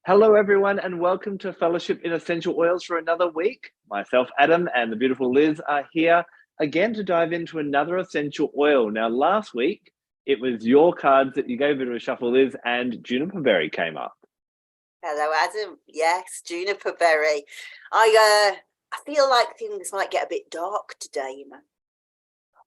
Hello, everyone, and welcome to Fellowship in Essential Oils for another week. Myself, Adam, and the beautiful Liz are here again to dive into another essential oil. Now, last week, it was your cards that you gave a bit of a shuffle, Liz, and juniper berry came up. Hello, Adam. Yes, juniper berry. I feel like things might get a bit dark today,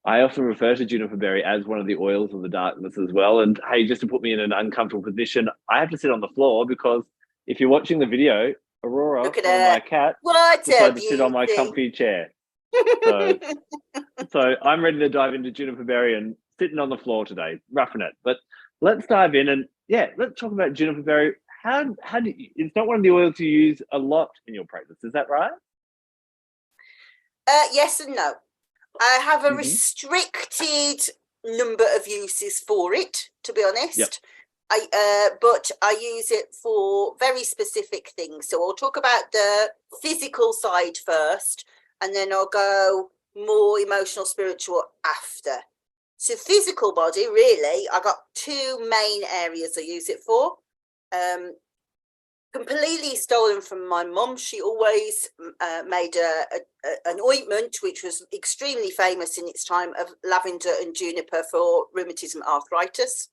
I often refer to juniper berry as one of the oils of the darkness as well. And hey, just to put me in an uncomfortable position, I have to sit on the floor because if you're watching the video, Aurora, Look at one of my cats, decided to sit on my comfy chair. So I'm ready to dive into juniper berry and sitting on the floor today, roughing it. But let's dive in and let's talk about juniper berry. How do you, it's not one of the oils you use a lot in your practice, is that right? Yes and no. I have a restricted number of uses for it, to be honest. Yep. But I use it for very specific things. So I'll talk about the physical side first, and then I'll go more emotional, spiritual after. So physical body, really, I got two main areas I use it for. Completely stolen from my mum. She always made an ointment which was extremely famous in its time of lavender and juniper for rheumatism arthritis.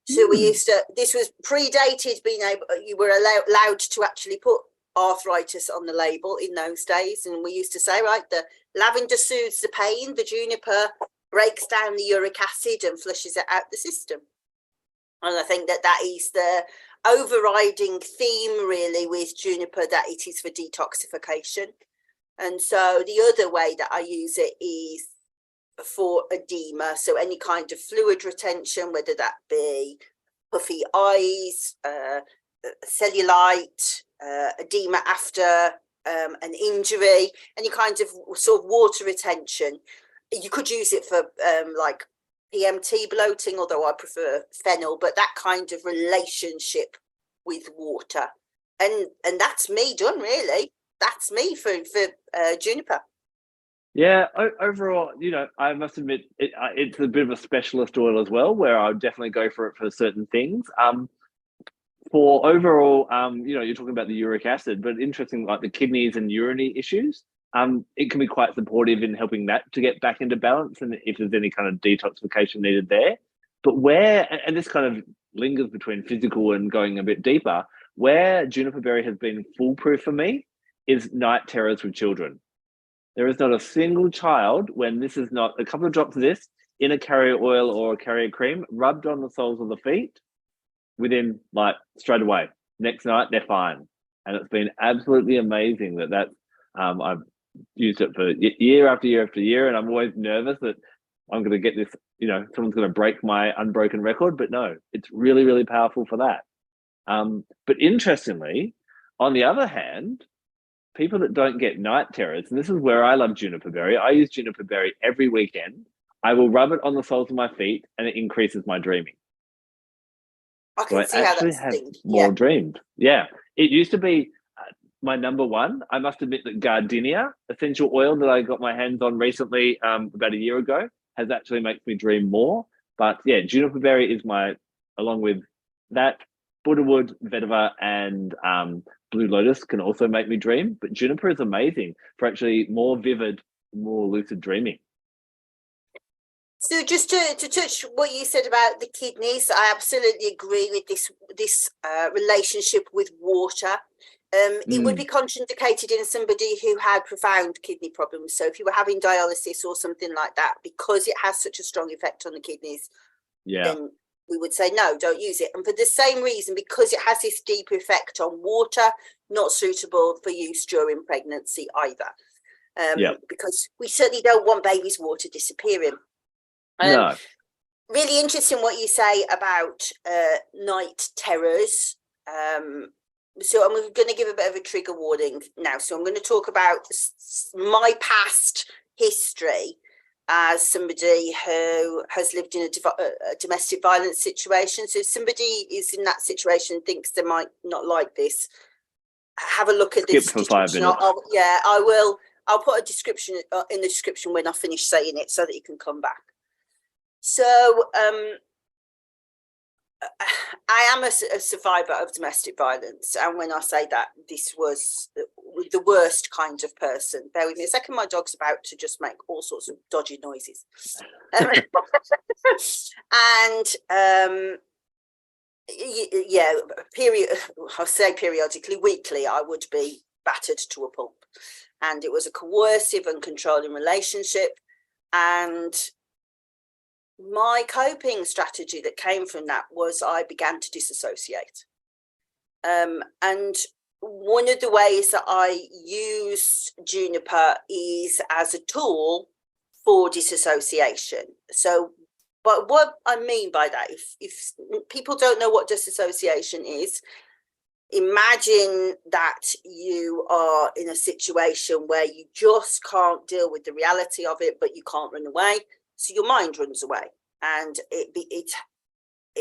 So we used to, this was predated being able, you were allowed to actually put arthritis on the label in those days. And we used to say, right, the lavender soothes the pain, the juniper breaks down the uric acid and flushes it out the system. And I think that is the overriding theme really with juniper, that it is for detoxification. And so the other way that I use it is for edema, so any kind of fluid retention, whether that be puffy eyes, cellulite, edema after an injury, any kind of sort of water retention. You could use it for like PMT bloating, although I prefer fennel, but that kind of relationship with water. And that's me done, really. That's me for juniper. Yeah, overall, I must admit, it's a bit of a specialist oil as well, where I would definitely go for it for certain things. For overall, you're talking about the uric acid, but interesting, like the kidneys and urinary issues, it can be quite supportive in helping that to get back into balance, and if there's any kind of detoxification needed there. But and this kind of lingers between physical and going a bit deeper, where juniper berry has been foolproof for me is night terrors with children. There is not a single child when this is not a couple of drops of this in a carrier oil or a carrier cream rubbed on the soles of the feet within straight away. Next night, they're fine. And it's been absolutely amazing that I've used it for year after year after year. And I'm always nervous that I'm going to get this, someone's going to break my unbroken record. But no, it's really, really powerful for that. But interestingly, on the other hand, people that don't get night terrors, and this is where I love juniper berry. I use juniper berry every weekend. I will rub it on the soles of my feet, and it increases my dreaming. I can see how that's have more dreams. Yeah, it used to be my number one. I must admit that gardenia essential oil that I got my hands on recently, about a year ago, has actually makes me dream more. But yeah, juniper berry is along with that, Buddhawood, vetiver, and Blue Lotus can also make me dream, but juniper is amazing for actually more vivid, more lucid dreaming. So just to touch what you said about the kidneys, I absolutely agree with this relationship with water. It would be contraindicated in somebody who had profound kidney problems. So if you were having dialysis or something like that, because it has such a strong effect on the kidneys, then we would say, no, don't use it. And for the same reason, because it has this deep effect on water, not suitable for use during pregnancy either. Because we certainly don't want babies' water disappearing. No. Really interesting what you say about night terrors. So I'm going to give a bit of a trigger warning now. So I'm going to talk about my past history as somebody who has lived in a domestic violence situation. So if somebody is in that situation and thinks they might not like this, have a look at this description. I'll put a description in the description when I finish saying it so that you can come back. So I am a survivor of domestic violence, and when I say that, this was the worst kind of person. Bear with me a second, my dog's about to just make all sorts of dodgy noises. And yeah, I'll say periodically, weekly, I would be battered to a pulp, and it was a coercive and controlling relationship. And my coping strategy that came from that was I began to disassociate. And one of the ways that I use Juniper is as a tool for disassociation. So, but what I mean by that, if people don't know what disassociation is, imagine that you are in a situation where you just can't deal with the reality of it, but you can't run away. So your mind runs away, and it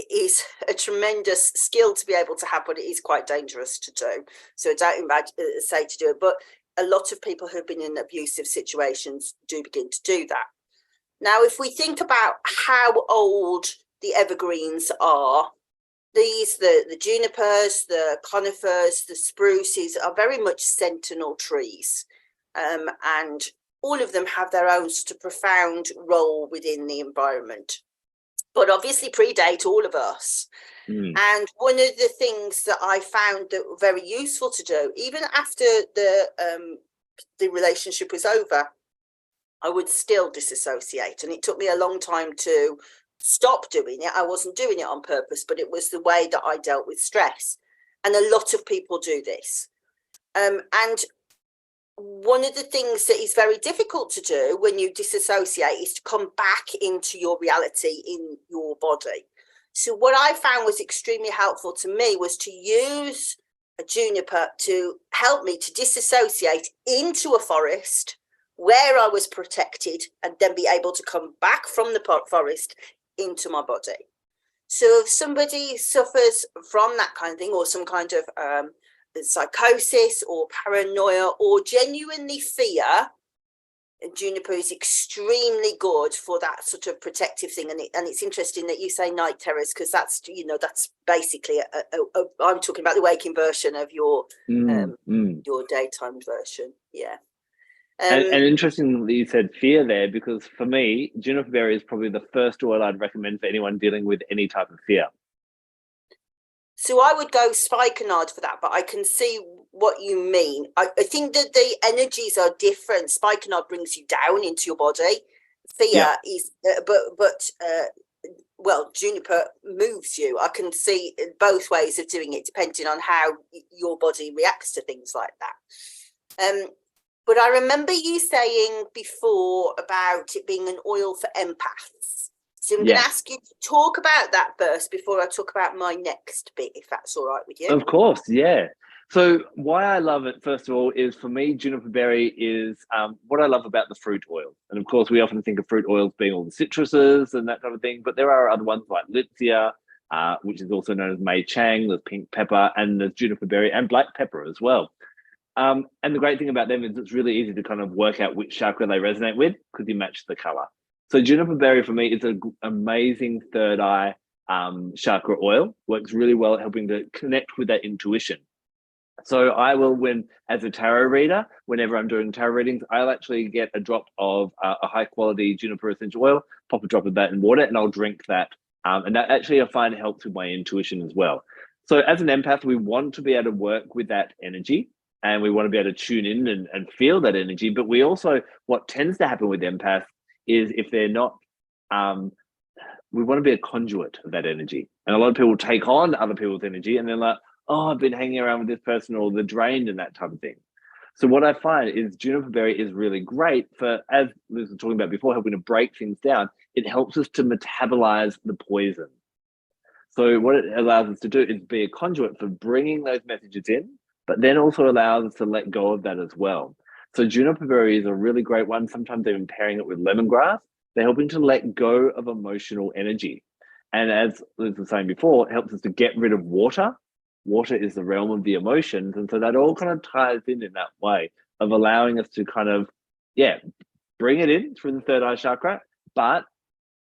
is a tremendous skill to be able to have, but it is quite dangerous to do. So I don't say to do it, but a lot of people who've been in abusive situations do begin to do that. Now, if we think about how old the evergreens are, the junipers, the conifers, the spruces are very much sentinel trees, and all of them have their own sort of profound role within the environment, but obviously predate all of us. And one of the things that I found that were very useful to do, even after the relationship was over, I would still disassociate, and it took me a long time to stop doing it. I wasn't doing it on purpose, but it was the way that I dealt with stress. And a lot of people do this. And one of the things that is very difficult to do when you disassociate is to come back into your reality in your body. So what I found was extremely helpful to me was to use a juniper to help me to disassociate into a forest where I was protected, and then be able to come back from the forest into my body. So if somebody suffers from that kind of thing, or some kind of psychosis or paranoia or genuinely fear, Juniper is extremely good for that sort of protective thing. And it's interesting that you say night terrors, because that's, you know, that's basically I'm talking about the waking version of your daytime version. Yeah. And interesting that you said fear there, because for me, juniper berry is probably the first oil I'd recommend for anyone dealing with any type of fear. So I would go spikenard for that, but I can see what you mean. I think that the energies are different. Spikenard brings you down into your body. Fear is, well, juniper moves you. I can see both ways of doing it, depending on how your body reacts to things like that. But I remember you saying before about it being an oil for empaths. So I'm going to ask you to talk about that first before I talk about my next bit, if that's all right with you. Of course, yeah. So why I love it, first of all, is for me, juniper berry is what I love about the fruit oil. And of course, we often think of fruit oils being all the citruses and that type of thing, but there are other ones like Litsea, which is also known as Mei Chang, there's pink pepper, and there's juniper berry and black pepper as well. And the great thing about them is it's really easy to kind of work out which chakra they resonate with, because you match the color. So juniper berry for me is an amazing third eye chakra oil. Works really well at helping to connect with that intuition. So I will, as a tarot reader, whenever I'm doing tarot readings, I'll actually get a drop of a high quality juniper essential oil, pop a drop of that in water, and I'll drink that. And that actually I find helps with my intuition as well. So as an empath, we want to be able to work with that energy, and we want to be able to tune in and feel that energy. But we also, what tends to happen with empaths is if they're not, we want to be a conduit of that energy. And a lot of people take on other people's energy, and they're like, oh, I've been hanging around with this person, or they're drained and that type of thing. So what I find is juniper berry is really great for, as Liz was talking about before, helping to break things down. It helps us to metabolize the poison. So what it allows us to do is be a conduit for bringing those messages in, but then also allows us to let go of that as well. So juniper berry is a really great one. Sometimes even pairing it with lemongrass, they're helping to let go of emotional energy. And as Liz was saying before, it helps us to get rid of water. Water is the realm of the emotions. And so that all kind of ties in that way of allowing us to kind of, bring it in through the third eye chakra, but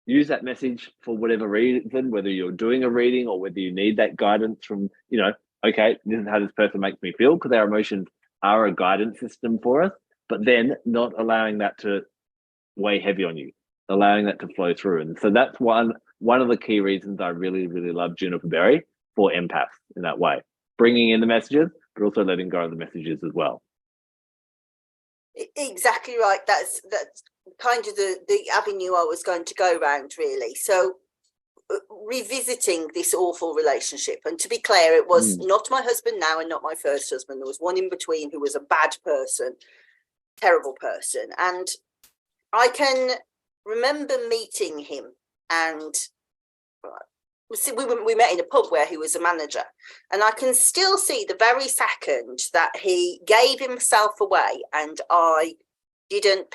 use that message for whatever reason, whether you're doing a reading or whether you need that guidance from, okay, this is how this person makes me feel, because our emotions are a guidance system for us, but then not allowing that to weigh heavy on you, allowing that to flow through. And so that's one of the key reasons I really, really love Juniper Berry for empaths in that way, bringing in the messages, but also letting go of the messages as well. Exactly right. That's kind of the avenue I was going to go around, really. So revisiting this awful relationship, and to be clear, it was not my husband now and not my first husband. There was one in between who was a bad person, terrible person. And I can remember meeting him, and we met in a pub where he was a manager, and I can still see the very second that he gave himself away, and I didn't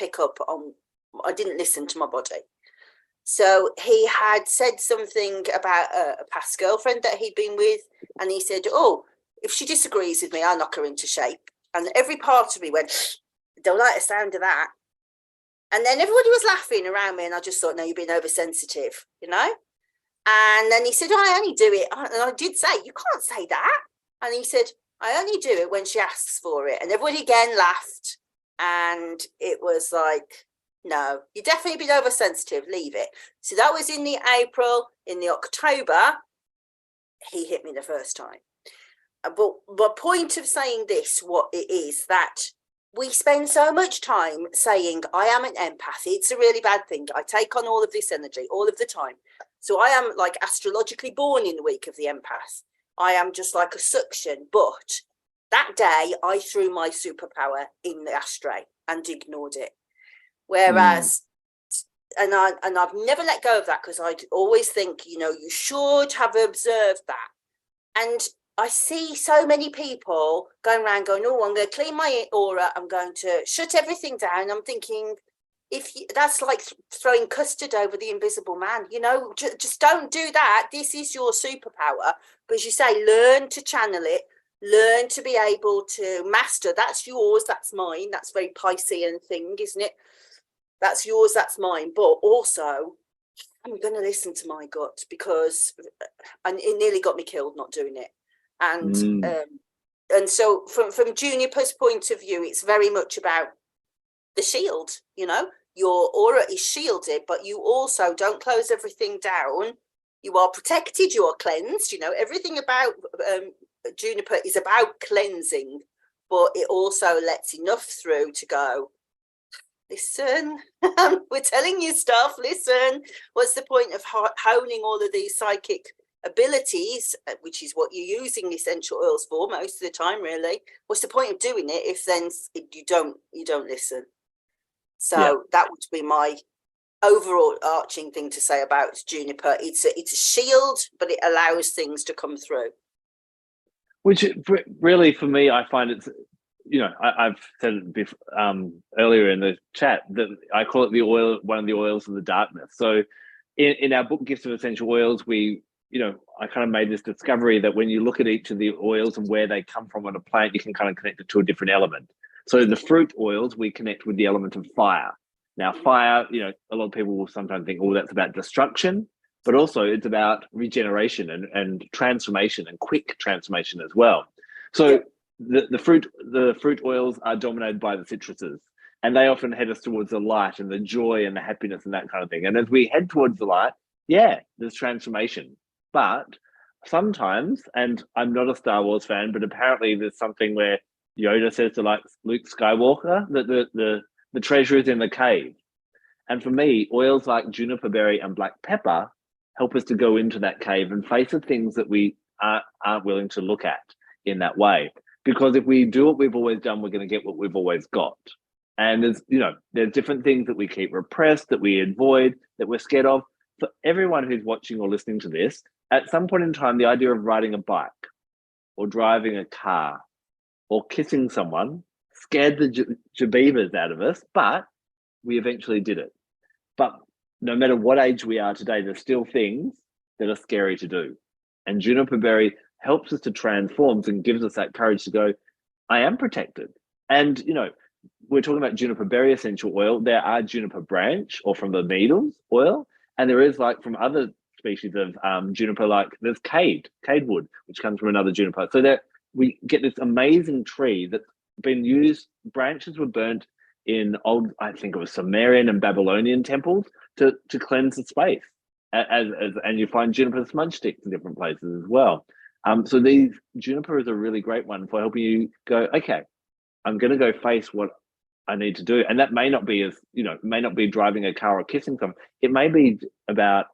listen to my body. So he had said something about a past girlfriend that he'd been with, and he said, oh, if she disagrees with me, I'll knock her into shape. And every part of me went, don't like the sound of that. And then everybody was laughing around me, and I just thought, no, you're being oversensitive, And then he said, oh, I only do it. And I did say, you can't say that. And he said, I only do it when she asks for it. And everybody again laughed. And it was like, no, you're definitely been oversensitive. Leave it. So that was in the April. In the October, he hit me the first time. But the point of saying this, what it is, that we spend so much time saying, I am an empath. It's a really bad thing. I take on all of this energy all of the time. So I am like astrologically born in the week of the empath. I am just like a suction. But that day I threw my superpower in the ashtray and ignored it. Whereas, and I've never let go of that, because I always think, you should have observed that. And I see so many people going around going, oh, I'm going to clean my aura. I'm going to shut everything down. I'm thinking, that's like throwing custard over the invisible man, just don't do that. This is your superpower. But as you say, learn to channel it, learn to be able to master. That's yours, that's mine. That's very Piscean thing, isn't it? That's yours, that's mine. But also, I'm going to listen to my gut, because it nearly got me killed not doing it. And so from Juniper's point of view, it's very much about the shield. Your aura is shielded, but you also don't close everything down. You are protected, you are cleansed. Everything about Juniper is about cleansing, but it also lets enough through to go, listen, we're telling you stuff, listen. What's the point of honing all of these psychic abilities, which is what you're using essential oils for most of the time, really? What's the point of doing it if then you don't listen? So that would be my overall arching thing to say about Juniper. It's a shield, but it allows things to come through. Which really, for me, I find it's, I've said it before, earlier in the chat, that I call it one of the oils of the darkness. So in our book, Gifts of Essential Oils, I kind of made this discovery that when you look at each of the oils and where they come from on a plant, you can kind of connect it to a different element. So the fruit oils, we connect with the element of fire. Now, fire, a lot of people will sometimes think, oh, that's about destruction, but also it's about regeneration and transformation, and quick transformation as well. So the fruit oils are dominated by the citruses, and they often head us towards the light and the joy and the happiness and that kind of thing. And as we head towards the light, there's transformation. But sometimes, and I'm not a Star Wars fan, but apparently there's something where Yoda says to like Luke Skywalker that the treasure is in the cave. And for me, oils like juniper berry and black pepper help us to go into that cave and face the things that we aren't willing to look at in that way. Because if we do what we've always done, we're going to get what we've always got. And there's different things that we keep repressed, that we avoid, that we're scared of. For everyone who's watching or listening to this, at some point in time, the idea of riding a bike or driving a car or kissing someone scared the jabebas out of us, but we eventually did it. But no matter what age we are today, there's still things that are scary to do. And juniper berry helps us to transform and gives us that courage to go, I am protected. And, we're talking about juniper berry essential oil. There are juniper branch or from the needles oil, And there is, like, from other species of juniper, like there's cade wood, which comes from another juniper. So that we get this amazing tree that's been used. Branches were burnt in old, I think it was Sumerian and Babylonian temples to cleanse the space. And you find juniper smudge sticks in different places as well. So these juniper is a really great one for helping you go, okay, I'm going to go face what I need to do. And that may not be may not be driving a car or kissing someone. It may be about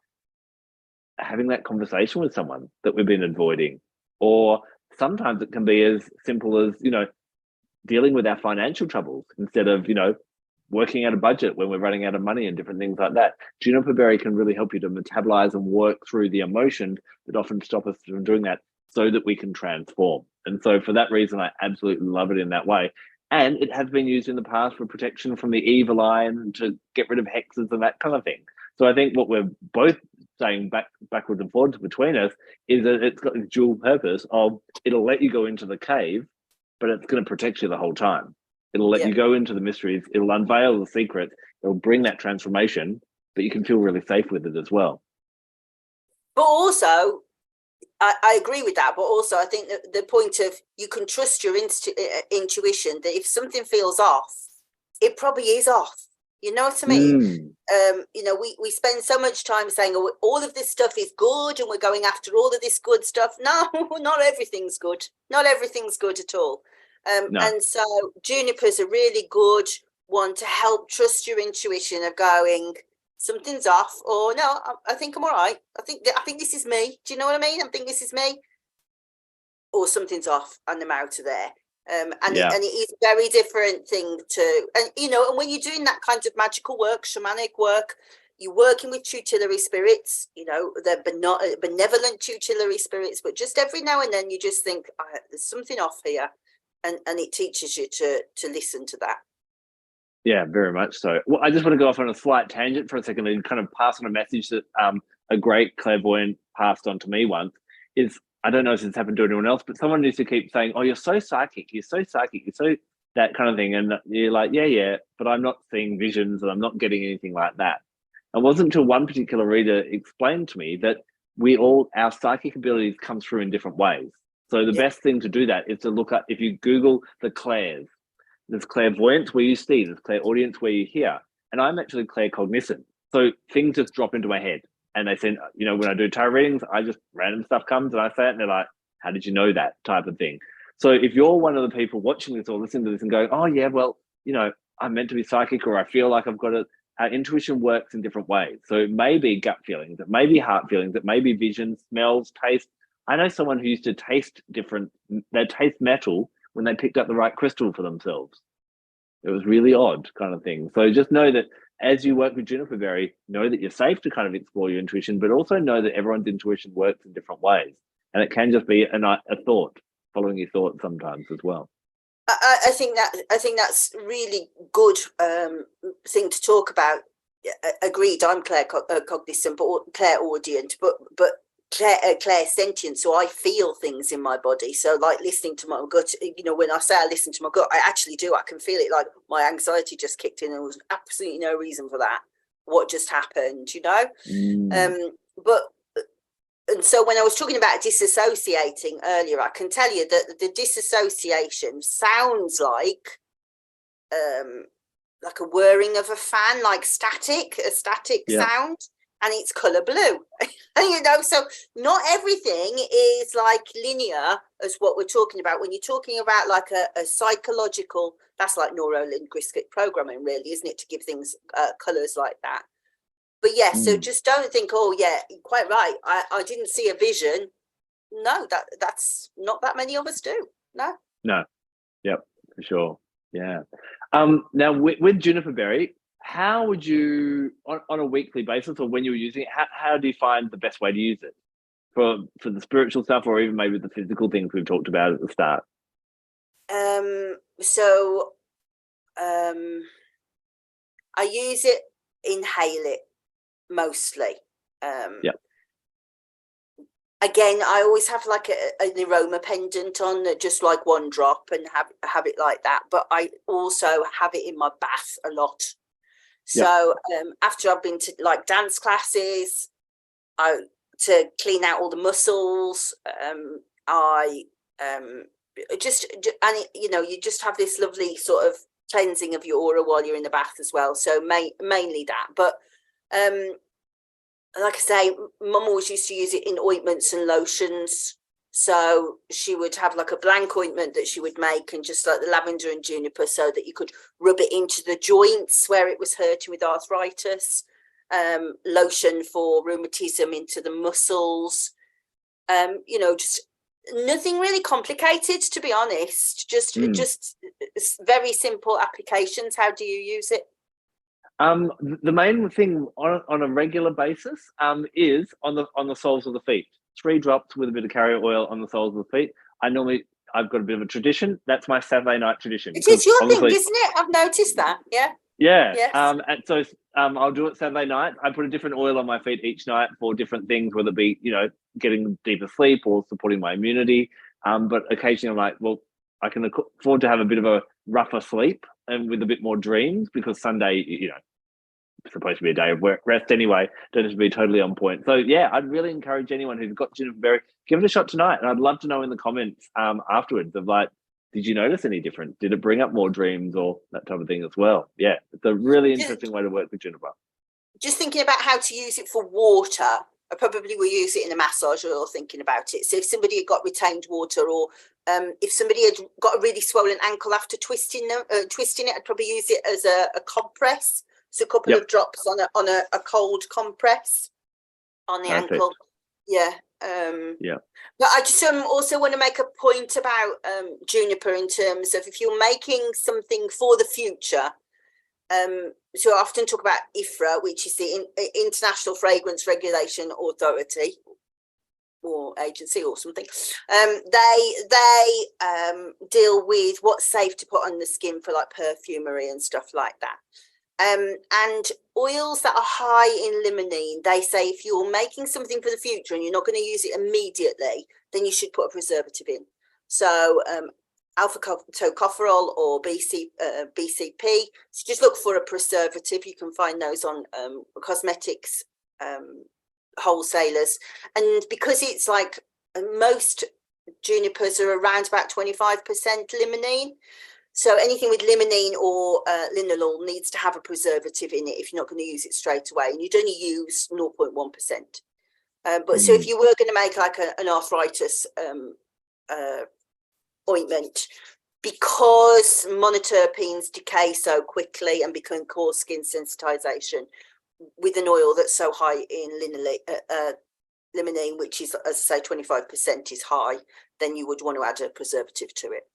having that conversation with someone that we've been avoiding. Or sometimes it can be as simple as, dealing with our financial troubles instead of, working out a budget when we're running out of money and different things like that. Juniper berry can really help you to metabolize and work through the emotions that often stop us from doing that so that we can transform. And so for that reason, I absolutely love it in that way. And it has been used in the past for protection from the evil eye and to get rid of hexes and that kind of thing. So I think what we're both saying backwards and forwards between us is that it's got this dual purpose of it'll let you go into the cave, but it's going to protect you the whole time. It'll let you go into the mysteries. It'll unveil the secrets. It'll bring that transformation, but you can feel really safe with it as well. But also, I agree with that. But also, I think that the point of you can trust your intuition that if something feels off, it probably is off. You know what I mean? We spend so much time saying, oh, all of this stuff is good and we're going after all of this good stuff. No, not everything's good. Not everything's good at all. No. And so Juniper's a really good one to help trust your intuition of going, something's off, or no, I think I'm all right. I think this is me. Do you know what I mean? I think this is me. Or something's off and I'm out of there. And it is a very different thing to, and when you're doing that kind of magical work, shamanic work, you're working with tutelary spirits, they're benevolent tutelary spirits, but just every now and then you just think, there's something off here. And it teaches you to listen to that. Yeah, very much so. Well, I just want to go off on a slight tangent for a second and kind of pass on a message that a great clairvoyant passed on to me once. Is, I don't know if it's happened to anyone else, but someone used to keep saying, oh, you're so psychic, you're so that kind of thing. And you're like, yeah, but I'm not seeing visions and I'm not getting anything like that. It wasn't until one particular reader explained to me that our psychic abilities come through in different ways. So the best thing to do that is to look up, if you Google the clairs, there's clairvoyance where you see, there's clairaudience where you hear. And I'm actually claircognizant. So things just drop into my head. And they said, when I do tarot readings, random stuff comes and I say it and they're like, how did you know that type of thing? So if you're one of the people watching this or listening to this and going, oh yeah, well, I'm meant to be psychic or I feel like I've got it, our intuition works in different ways. So it may be gut feelings, it may be heart feelings, it may be vision, smells, taste. I know someone who used to taste metal when they picked up the right crystal for themselves. It was really odd kind of thing. So just know that as you work with Juniper berry, know that you're safe to kind of explore your intuition, but also know that everyone's intuition works in different ways. And it can just be a thought, following your thoughts sometimes as well. I think that's really good thing to talk about. Agreed, I'm claircognizant, but clairaudient, but clairsentient, so I feel things in my body. So like listening to my gut, when I say I listen to my gut, I actually do. I can feel it, like my anxiety just kicked in and there was absolutely no reason for that. What just happened, and so when I was talking about disassociating earlier, I can tell you that the disassociation sounds like a whirring of a fan, like a static sound. And it's colour blue, so not everything is like linear as what we're talking about. When you're talking about like a psychological, that's like neuro-linguistic programming, really, isn't it, to give things colours like that? But so just don't think, oh yeah, quite right, I didn't see a vision. No, that's not that many of us do. No, yep, for sure. Yeah. Now with Juniper berry, how would you, on a weekly basis or when you're using it, how do you find the best way to use it for the spiritual stuff or even maybe the physical things we've talked about at the start? I use it, inhale it mostly. Again, I always have like an aroma pendant on, just like one drop, and have it like that. But I also have it in my bath a lot. So after I've been to like dance classes, to clean out all the muscles, I just, and you know, you just have this lovely sort of cleansing of your aura while you're in the bath as well. So mainly that, but like I say, mum always used to use it in ointments and lotions. So she would have like a blank ointment that she would make, and just like the lavender and juniper, so that you could rub it into the joints where it was hurting with arthritis. Lotion for rheumatism into the muscles. You know, just nothing really complicated, to be honest. Just very simple applications. How do you use it? The main thing on a regular basis is on the soles of the feet. 3 drops with a bit of carrier oil on the soles of the feet. I've got a bit of a tradition. That's my Saturday night tradition. It is your thing, isn't it? I've noticed that. Yeah. Yeah. Yes. And so I'll do it Saturday night. I put a different oil on my feet each night for different things, whether it be, you know, getting deeper sleep or supporting my immunity. But occasionally I'm like, well, I can afford to have a bit of a rougher sleep and with a bit more dreams, because Sunday, you know, supposed to be a day of work rest anyway, don't have to be totally on point. So yeah, I'd really encourage anyone who's got Juniper berry, give it a shot tonight. And I'd love to know in the comments afterwards of like, did you notice any difference? Did it bring up more dreams or that type of thing as well? Yeah, it's a really interesting way to work with Juniper. Just thinking about how to use it for water, I probably will use it in a massage or thinking about it. So if somebody had got retained water, or if somebody had got a really swollen ankle after twisting it, I'd probably use it as a compress. So a couple of drops on a cold compress on the ankle. Yeah. But I just also want to make a point about Juniper in terms of if you're making something for the future. So I often talk about IFRA, which is the International Fragrance Regulation Authority or agency or something. They deal with what's safe to put on the skin for like perfumery and stuff like that. And oils that are high in limonene, they say if you're making something for the future and you're not going to use it immediately, then you should put a preservative in. So alpha tocopherol or BCP. So just look for a preservative. You can find those on cosmetics wholesalers. And because it's like most junipers are around about 25% limonene. So anything with limonene or linalool needs to have a preservative in it if you're not going to use it straight away. And you'd only use 0.1%. But so if you were going to make like an arthritis ointment, because monoterpenes decay so quickly and can cause skin sensitization, with an oil that's so high in limonene, which is, as I say, 25% is high, then you would want to add a preservative to it.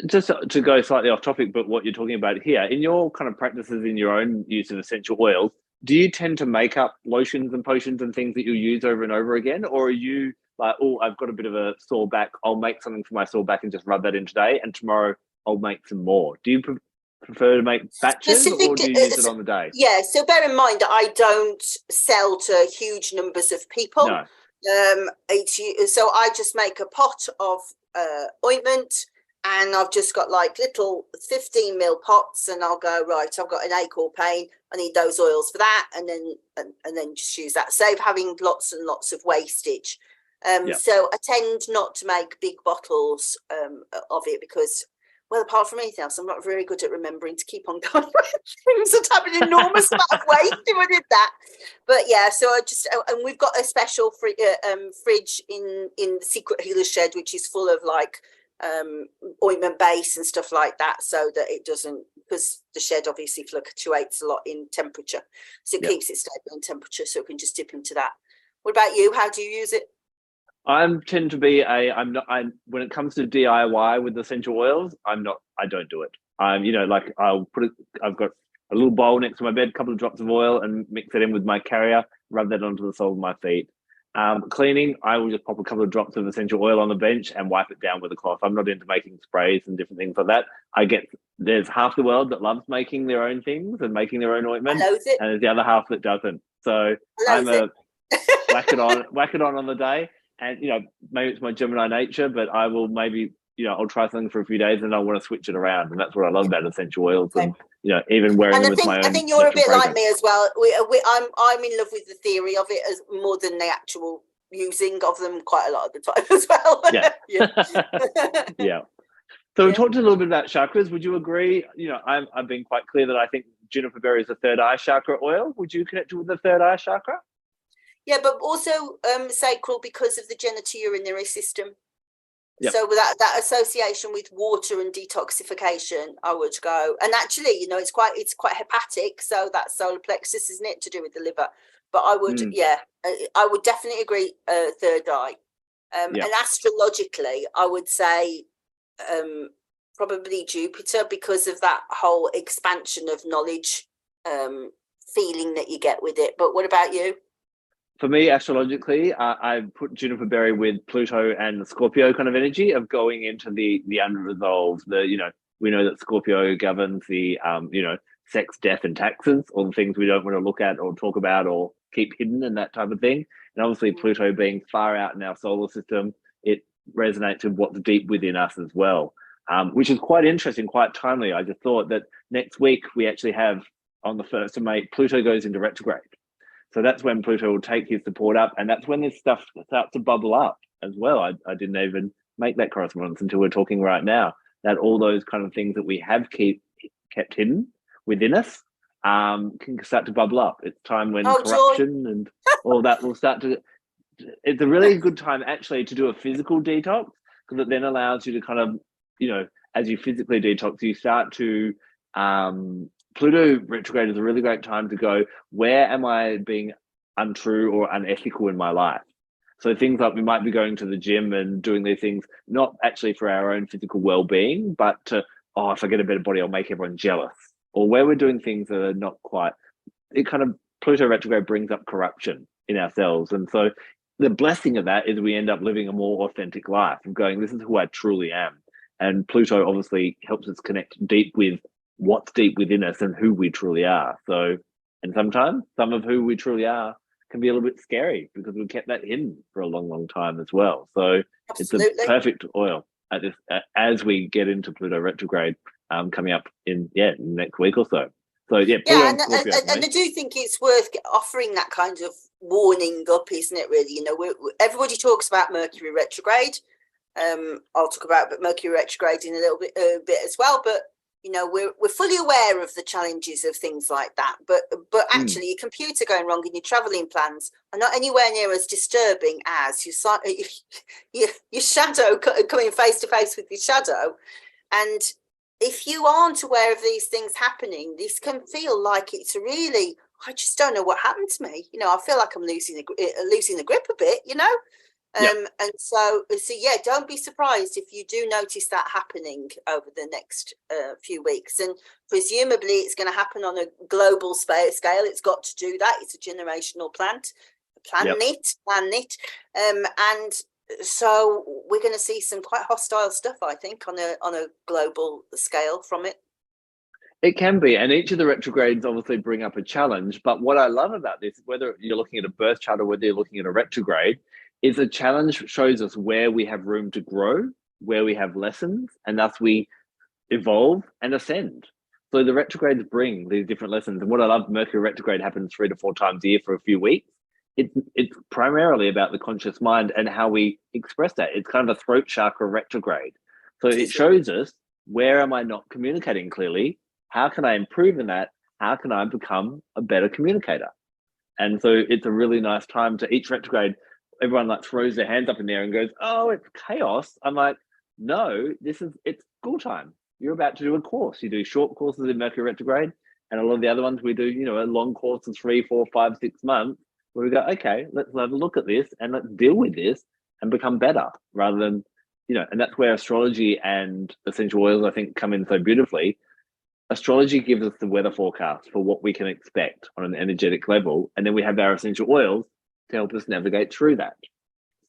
Just to go slightly off topic, but what you're talking about here, in your kind of practices in your own use of essential oils, do you tend to make up lotions and potions and things that you use over and over again? Or are you like, oh, I've got a bit of a sore back, I'll make something for my sore back and just rub that in today, and tomorrow I'll make some more? Do you prefer to make batches, or do you use it on the day? Yeah, so bear in mind that I don't sell to huge numbers of people. No. So I just make a pot of ointment, and I've just got like little 15 ml pots, and I'll go, right, I've got an ache or pain, I need those oils for that, and then just use that. Save having lots and lots of wastage. So I tend not to make big bottles of it because, well, apart from anything else, I'm not very good at remembering to keep on going with things. I'd have an enormous amount of waste if I did that. But yeah, so I just, and we've got a special fridge in the Secret Healer shed, which is full of like ointment base and stuff like that, so that it doesn't, because the shed obviously fluctuates a lot in temperature, so it keeps it stable in temperature, so we can just dip into that. What about you? How do you use it? I tend to be when it comes to DIY with essential oils, I don't do it. Like I've got a little bowl next to my bed, a couple of drops of oil, and mix it in with my carrier, rub that onto the sole of my feet. Cleaning, I will just pop a couple of drops of essential oil on the bench and wipe it down with a cloth. I'm not into making sprays and different things like that. There's half the world that loves making their own things and making their own ointment, and there's the other half that doesn't. So I'm a whack it on the day. And maybe it's my Gemini nature, but I will maybe I'll try something for a few days and I want to switch it around. And that's what I love about essential oils, and, even wearing And them with my I own think you're a natural bit like fragrance. me as well. I'm in love with the theory of it as more than the actual using of them quite a lot of the time as well. Yeah. Yeah. So we Yeah. talked a little bit about chakras. Would you agree? I've been quite clear that I think juniper berry is a third eye chakra oil. Would you connect it with the third eye chakra? Yeah, but also sacral because of the genitourinary system. Yep. So with that association with water and detoxification, I would go. And actually, it's quite hepatic. So that's solar plexus, isn't it, to do with the liver? But I would, I would definitely agree. Third eye, and astrologically, I would say probably Jupiter because of that whole expansion of knowledge feeling that you get with it. But what about you? For me, astrologically, I put juniper berry with Pluto and the Scorpio kind of energy of going into the unresolved. We know that Scorpio governs the sex, death, and taxes, all the things we don't want to look at or talk about or keep hidden and that type of thing. And obviously, Pluto being far out in our solar system, it resonates with what's deep within us as well, which is quite interesting, quite timely. I just thought that next week we actually have, on the 1st of May, Pluto goes into retrograde. So that's when Pluto will take his support up, and that's when this stuff starts to bubble up as well. I didn't even make that correspondence until we're talking right now, that all those kind of things that we have kept hidden within us can start to bubble up. It's time when corruption and all that will start to... It's a really good time actually to do a physical detox, because it then allows you to kind of, as you physically detox, you start to... Pluto retrograde is a really great time to go, where am I being untrue or unethical in my life? So things like we might be going to the gym and doing these things, not actually for our own physical well-being, but to, if I get a better body, I'll make everyone jealous. Or where we're doing things that are not quite, it kind of, Pluto retrograde brings up corruption in ourselves. And so the blessing of that is we end up living a more authentic life of going, this is who I truly am. And Pluto obviously helps us connect deep with what's deep within us and who we truly are. So, and sometimes some of who we truly are can be a little bit scary because we've kept that hidden for a long, long time as well. So Absolutely. It's a perfect oil at this, as we get into Pluto retrograde coming up in next week or so. So Pluto and Scorpio, and I do think it's worth offering that kind of warning up, isn't it? Really, everybody talks about Mercury retrograde. I'll talk about Mercury retrograde in a little bit as well, but we're fully aware of the challenges of things like that, but actually your computer going wrong and your traveling plans are not anywhere near as disturbing as your shadow coming face to face with your shadow. And if you aren't aware of these things happening, this can feel like it's really, I just don't know what happened to me. I feel like I'm losing the grip a bit, and so don't be surprised if you do notice that happening over the next few weeks, and presumably it's going to happen on a global scale. It's got to do that. It's a generational planet, and so we're going to see some quite hostile stuff, I think, on a global scale from it. It can be, and each of the retrogrades obviously bring up a challenge, but what I love about this, whether you're looking at a birth chart or whether you're looking at a retrograde, is a challenge shows us where we have room to grow, where we have lessons, and thus we evolve and ascend. So the retrogrades bring these different lessons. And what I love, Mercury retrograde happens 3 to 4 times a year for a few weeks. It's primarily about the conscious mind and how we express that. It's kind of a throat chakra retrograde. So it shows us, where am I not communicating clearly? How can I improve in that? How can I become a better communicator? And so it's a really nice time to each retrograde. Everyone like throws their hands up in there and goes, oh, it's chaos. I'm like, no, it's school time. You're about to do a course. You do short courses in Mercury retrograde, and a lot of the other ones we do, a long course of 3, 4, 5, 6 months, where we go, okay, let's have a look at this and let's deal with this and become better, rather than, and that's where astrology and essential oils, I think, come in so beautifully. Astrology gives us the weather forecast for what we can expect on an energetic level, and then we have our essential oils to help us navigate through that.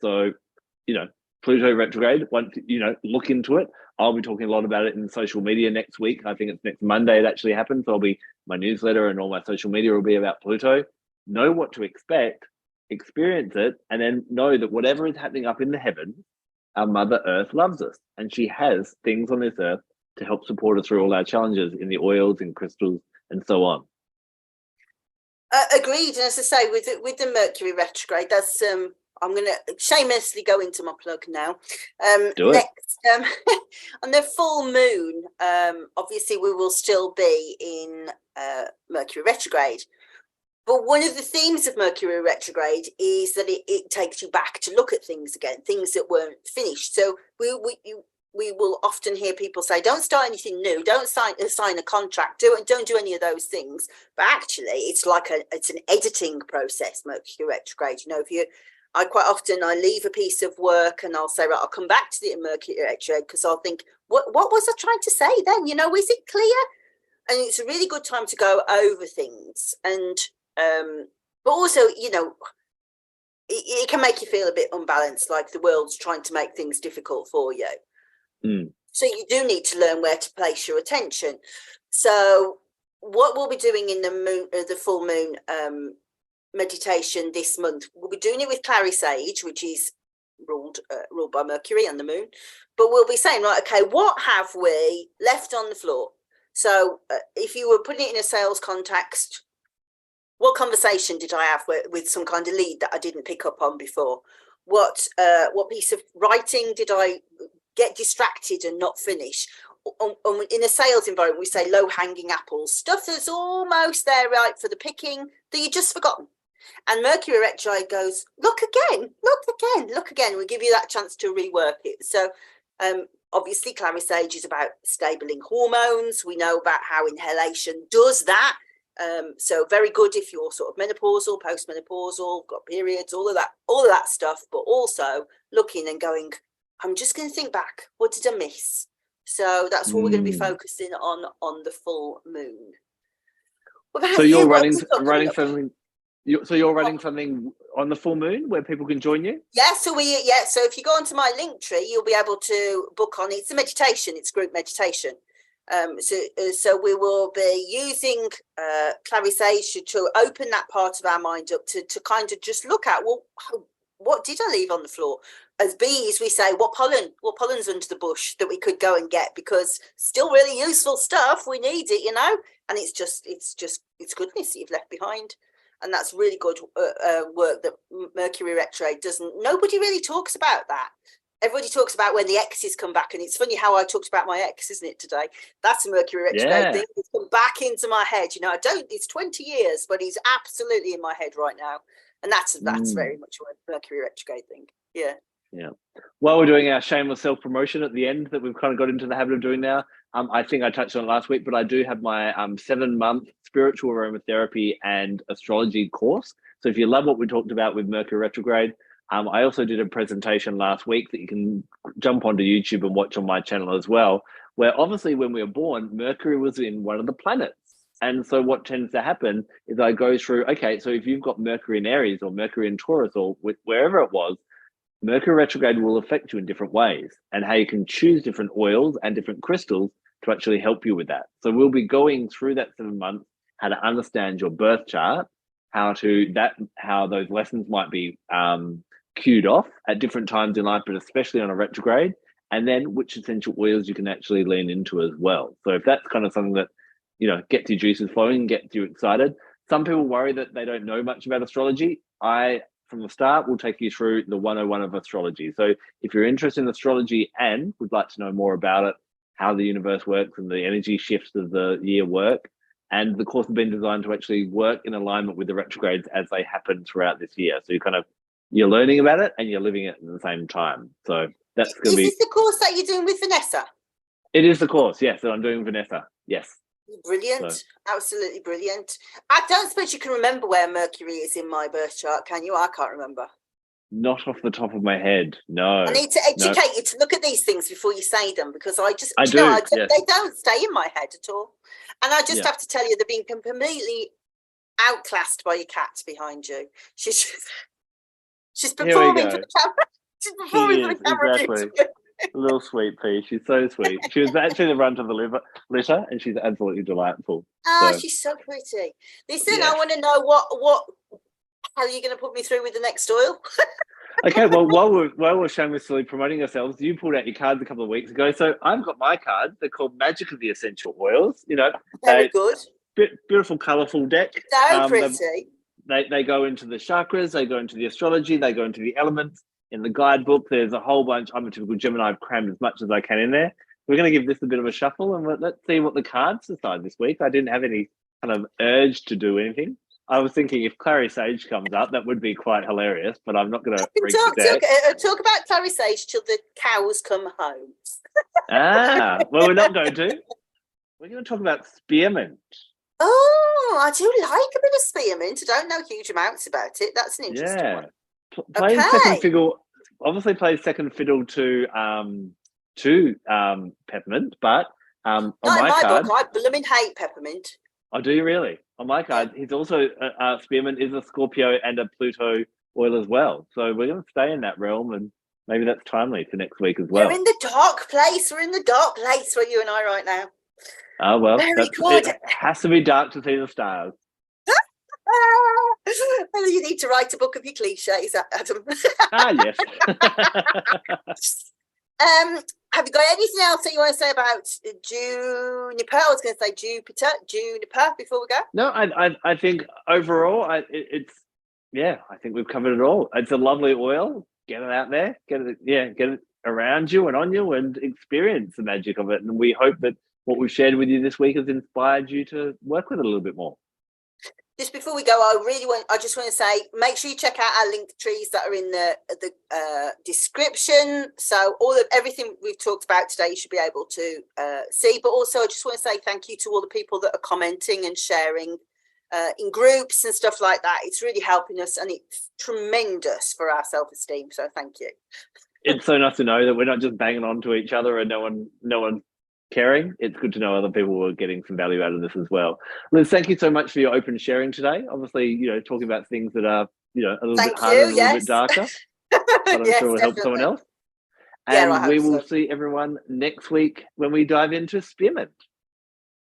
So, Pluto retrograde, once, look into it. I'll be talking a lot about it in social media next week. I think it's next Monday it actually happens. So my newsletter and all my social media will be about Pluto. Know what to expect, experience it, and then know that whatever is happening up in the heavens our Mother Earth loves us, and she has things on this earth to help support us through all our challenges in the oils and crystals and so on. Agreed. And as I say, with the Mercury retrograde, that's I'm going to shamelessly go into my plug now. Do it. Next, on the full moon, obviously we will still be in Mercury retrograde. But one of the themes of Mercury retrograde is that it takes you back to look at things again, things that weren't finished. So we will often hear people say, don't start anything new, don't sign a contract, don't do any of those things. But actually, it's like it's an editing process, Mercury retrograde. You know, I quite often leave a piece of work and I'll say, right, I'll come back to it in Mercury retrograde because I'll think, what was I trying to say then? You know, is it clear? And it's a really good time to go over things. And but also, you know, it can make you feel a bit unbalanced, like the world's trying to make things difficult for you. So you do need to learn where to place your attention. So what we'll be doing in the full moon meditation this month, we'll be doing it with Clary Sage, which is ruled by Mercury and the moon. But we'll be saying, right, okay, what have we left on the floor? So if you were putting it in a sales context, what conversation did I have with some kind of lead that I didn't pick up on before? What piece of writing did I get distracted and not finish? In a sales environment, we say low-hanging apples, stuff that's almost there, right, for the picking, that you just forgotten. And Mercury retrograde goes, look again. We give you that chance to rework it. So obviously, Clary Sage is about stabling hormones. We know about how inhalation does that. So very good if you're sort of menopausal, postmenopausal, got periods, all of that stuff, but also looking and going, I'm just going to think back. What did I miss? So that's what we're going to be focusing on the full moon. So you're running something. So you're running something on the full moon where people can join you? Yeah. So if you go onto my link tree, you'll be able to book on. It's a meditation. It's group meditation. So we will be using Clary Sage to open that part of our mind up to kind of just look at, well, what did I leave on the floor? As bees, we say, what pollen's under the bush that we could go and get, because still really useful stuff. We need it, you know, and it's goodness that you've left behind. And that's really good work that Mercury retrograde doesn't. Nobody really talks about that. Everybody talks about when the exes come back, and it's funny how I talked about my ex, isn't it, today? That's a Mercury retrograde thing. It's come back into my head. You know, it's 20 years, but he's absolutely in my head right now. And that's very much a Mercury retrograde thing. Yeah. Yeah. While we're doing our shameless self-promotion at the end that we've kind of got into the habit of doing now, I think I touched on it last week, but I do have my 7-month spiritual aromatherapy and astrology course. So if you love what we talked about with Mercury retrograde, I also did a presentation last week that you can jump onto YouTube and watch on my channel as well, where obviously when we were born, Mercury was in one of the planets. And so what tends to happen is I go through, okay, so if you've got Mercury in Aries or Mercury in Taurus or wherever it was, Mercury retrograde will affect you in different ways, and how you can choose different oils and different crystals to actually help you with that. So we'll be going through that 7 months, how to understand your birth chart, how those lessons might be cued off at different times in life, but especially on a retrograde, and then which essential oils you can actually lean into as well. So if that's kind of something that, you know, gets your juices flowing, gets you excited. Some people worry that they don't know much about astrology. From the start, we'll take you through the 101 of astrology. So if you're interested in astrology and would like to know more about it, how the universe works and the energy shifts of the year work, and the course has been designed to actually work in alignment with the retrogrades as they happen throughout this year. So you're learning about it and you're living it at the same time. So that's going to be... Is this the course that you're doing with Vanessa? It is the course, yes, that I'm doing with Vanessa, yes. Brilliant. Absolutely brilliant. I don't suppose you can remember where Mercury is in my birth chart, can you? I can't remember. Not off the top of my head, no. I need to educate you to look at these things before you say them, because yes. They don't stay in my head at all. And I just have to tell you, they're being completely outclassed by your cat behind you. She's performing for the camera. She's performing for the camera. Exactly. A little sweet pea. She's so sweet. She was actually the runt of the litter, and she's absolutely delightful. Oh, she's so pretty. Listen, I want to know how are you going to put me through with the next oil? Okay, well, while we're shamelessly promoting ourselves, you pulled out your cards a couple of weeks ago. So I've got my cards. They're called Magic of the Essential Oils. Very good. Beautiful, colourful deck. So pretty. They go into the chakras, they go into the astrology, they go into the elements. In the guidebook, there's a whole bunch. I'm a typical Gemini. I've crammed as much as I can in there. We're going to give this a bit of a shuffle, and let's see what the cards decide this week. I didn't have any kind of urge to do anything. I was thinking if Clary Sage comes up, that would be quite hilarious, but I'm not going to read the deck. Talk about Clary Sage till the cows come home. Well, we're not going to. We're going to talk about spearmint. Oh, I do like a bit of spearmint. I don't know huge amounts about it. That's an interesting one. Playing second fiddle, obviously plays second fiddle to peppermint, but on my card, book, I blooming hate peppermint. Oh, do you really? On my card, he's also spearmint is a Scorpio and a Pluto oil as well. So we're going to stay in that realm, and maybe that's timely for next week as well. We're in the dark place. We're in the dark place where you and I right now. Oh, well, very good. It has to be dark to see the stars. Well, you need to write a book of your cliches, Adam. Yes. Have you got anything else that you want to say about Juniper? I was going to say Juniper before we go. No, I think overall, I think we've covered it all. It's a lovely oil. Get it out there. Get it around you and on you, and experience the magic of it. And we hope that what we've shared with you this week has inspired you to work with it a little bit more. Just before we go, I just want to say, make sure you check out our link trees that are in the description. So everything we've talked about today, you should be able to see. But also, I just want to say thank you to all the people that are commenting and sharing in groups and stuff like that. It's really helping us, and it's tremendous for our self-esteem. So thank you. It's so nice to know that we're not just banging on to each other and no one caring. It's good to know other people are getting some value out of this as well. Liz, thank you so much for your open sharing today. Obviously, talking about things that are, a little bit harder, a little bit darker, but I'm sure it'll help someone else. And we will see everyone next week when we dive into spearmint.